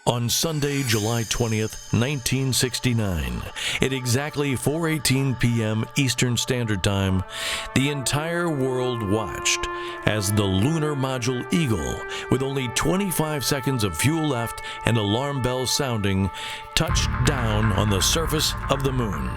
On Sunday, July 20th, 1969, at exactly 4:18 p.m. Eastern Standard Time, the entire world watched as the lunar module Eagle, with only 25 seconds of fuel left and alarm bells sounding, touched down on the surface of the moon.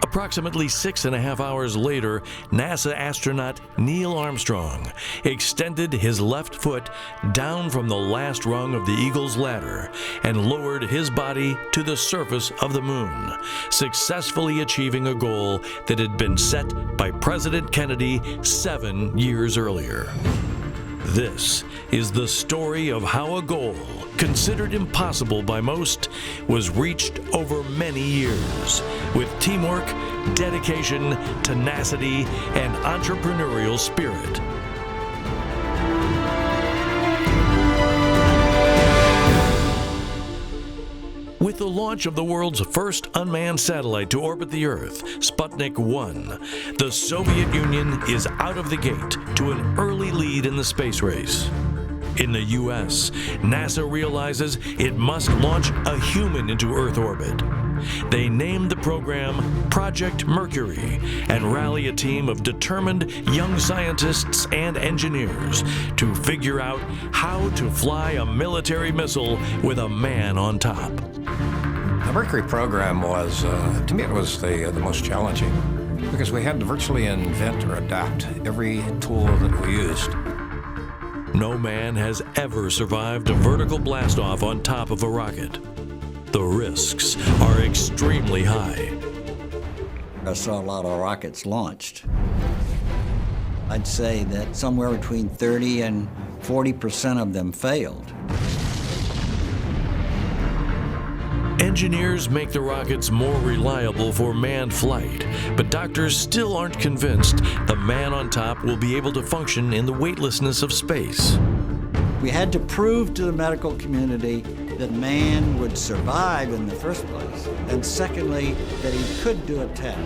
Approximately 6.5 hours later, NASA astronaut Neil Armstrong extended his left foot down from the last rung of the Eagle's ladder and lowered his body to the surface of the moon, successfully achieving a goal that had been set by President Kennedy 7 years earlier. This is the story of how a goal, considered impossible by most, was reached over many years with teamwork, dedication, tenacity, and entrepreneurial spirit. With the launch of the world's first unmanned satellite to orbit the Earth, Sputnik 1, the Soviet Union is out of the gate to an early lead in the space race. In the U.S., NASA realizes it must launch a human into Earth orbit. They named the program Project Mercury and rally a team of determined young scientists and engineers to figure out how to fly a military missile with a man on top. The Mercury program was, to me, it was the most challenging because we had to virtually invent or adapt every tool that we used. No man has ever survived a vertical blast-off on top of a rocket. The risks are extremely high. I saw a lot of rockets launched. I'd say that somewhere between 30 and 40% of them failed. Engineers make the rockets more reliable for manned flight, but doctors still aren't convinced the man on top will be able to function in the weightlessness of space. We had to prove to the medical community that man would survive in the first place, and secondly, that he could do a test.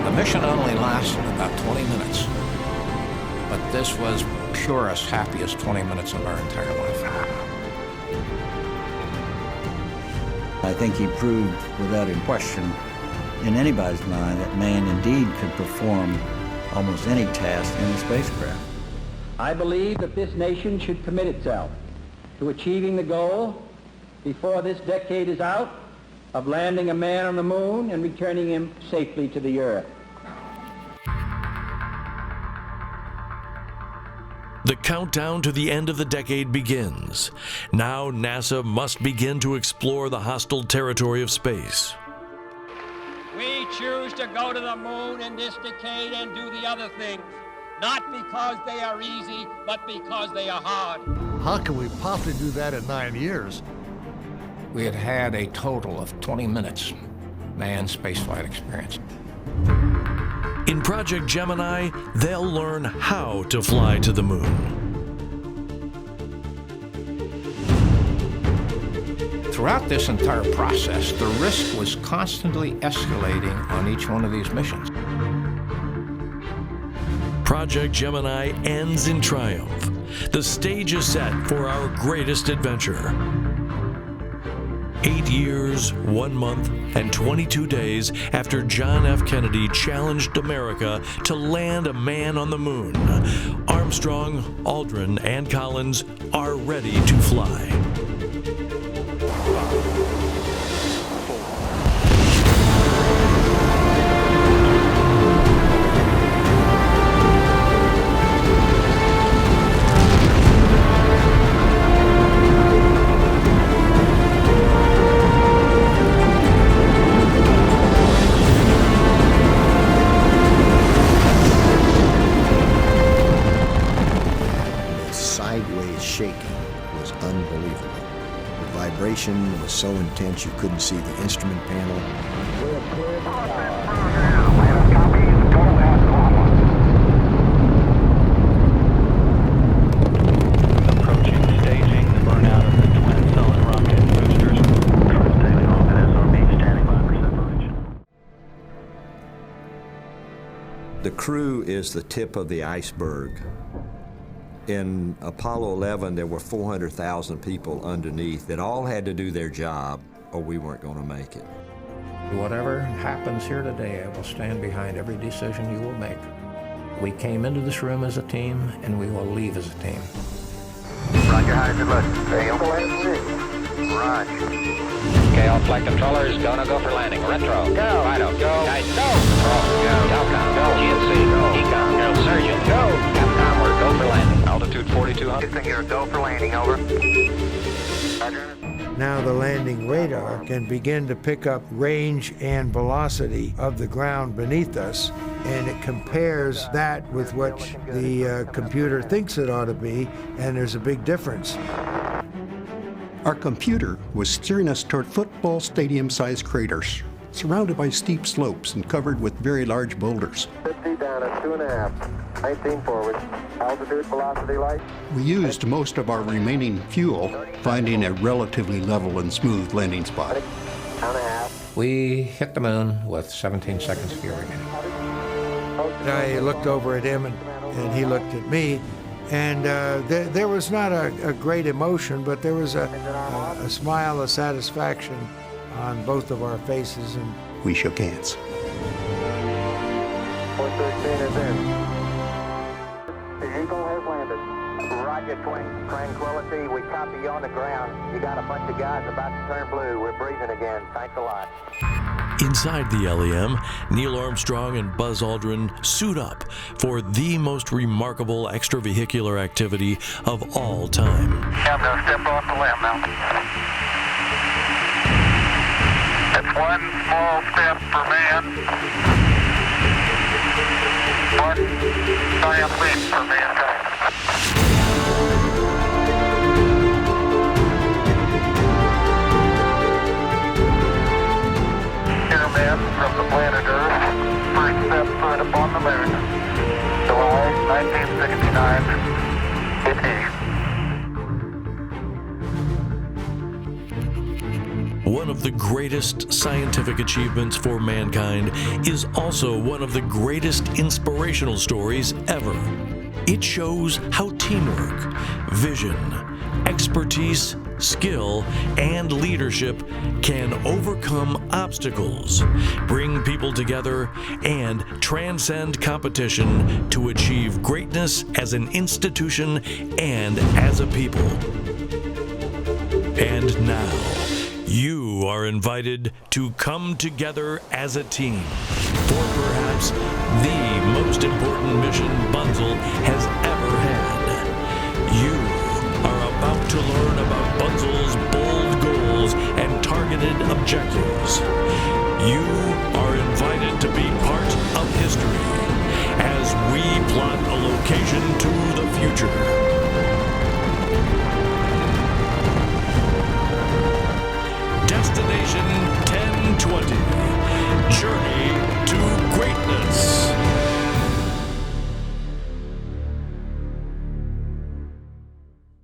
The mission only lasted about 20 minutes, but this was purest, happiest 20 minutes of our entire life. I think he proved without a question in anybody's mind that man indeed could perform almost any task in a spacecraft. I believe that this nation should commit itself to achieving the goal before this decade is out of landing a man on the moon and returning him safely to the Earth. The countdown to the end of the decade begins. Now NASA must begin to explore the hostile territory of space. We choose to go to the moon in this decade and do the other things, not because they are easy, but because they are hard. How can we possibly do that in 9 years? We had had a total of 20 minutes manned spaceflight experience. In Project Gemini, they'll learn how to fly to the moon. Throughout this entire process, the risk was constantly escalating on each one of these missions. Project Gemini ends in triumph. The stage is set for our greatest adventure. 8 years, 1 month, and 22 days after John F. Kennedy challenged America to land a man on the moon, Armstrong, Aldrin, and Collins are ready to fly. Shaking was unbelievable. The vibration was so intense you couldn't see the instrument panel. Approaching staging the burnout of the twin solid rocket boosters. crew is the tip of the iceberg. In Apollo 11, there were 400,000 people underneath that all had to do their job or we weren't going to make it. Whatever happens here today, I will stand behind every decision you will make. We came into this room as a team, and we will leave as a team. Roger, how does it look? Bunzl NSC. Roger. Okay, all flight controllers, go for landing. Retro. Go. Fido. Go. Guide. Go. Control. Go. Telcom. Go. GNC. Go. Ecom. Go. Surgeon. Go. Capcom, we're go for landing. Altitude 4,200. Houston, you're go for landing, over. Roger. Now the landing radar can begin to pick up range and velocity of the ground beneath us, and it compares that with what the computer thinks it ought to be, and there's a big difference. Our computer was steering us toward football stadium-sized craters, surrounded by steep slopes and covered with very large boulders. 50 down at 2.5, 19 forward, altitude, velocity, light. We used most of our remaining fuel, finding a relatively level and smooth landing spot. We hit the moon with 17 seconds of fuel remaining. I looked over at him, and he looked at me, and there was not a great emotion, but there was a smile of satisfaction on both of our faces, and we shook hands. 413 is in. The Eagle has landed. Roger, Tranquility. We copy you on the ground. You got a bunch of guys about to turn blue. We're breathing again. Thanks a lot. Inside the LEM, Neil Armstrong and Buzz Aldrin suit up for the most remarkable extravehicular activity of all time. I'm going to step off the limb now. It's one small step for man, one giant leap for mankind. Here, man, from the planet Earth, first step foot upon the moon, July 1969, it is. One of the greatest scientific achievements for mankind is also one of the greatest inspirational stories ever. It shows how teamwork, vision, expertise, skill, and leadership can overcome obstacles, bring people together, and transcend competition to achieve greatness as an institution and as a people. And now, you are invited to come together as a team for perhaps the most important mission Bunzl has ever had. You are about to learn about Bunzl's bold goals and targeted objectives. You are invited to be part of history as we plot a location to the future. Destination 1020. Journey to greatness.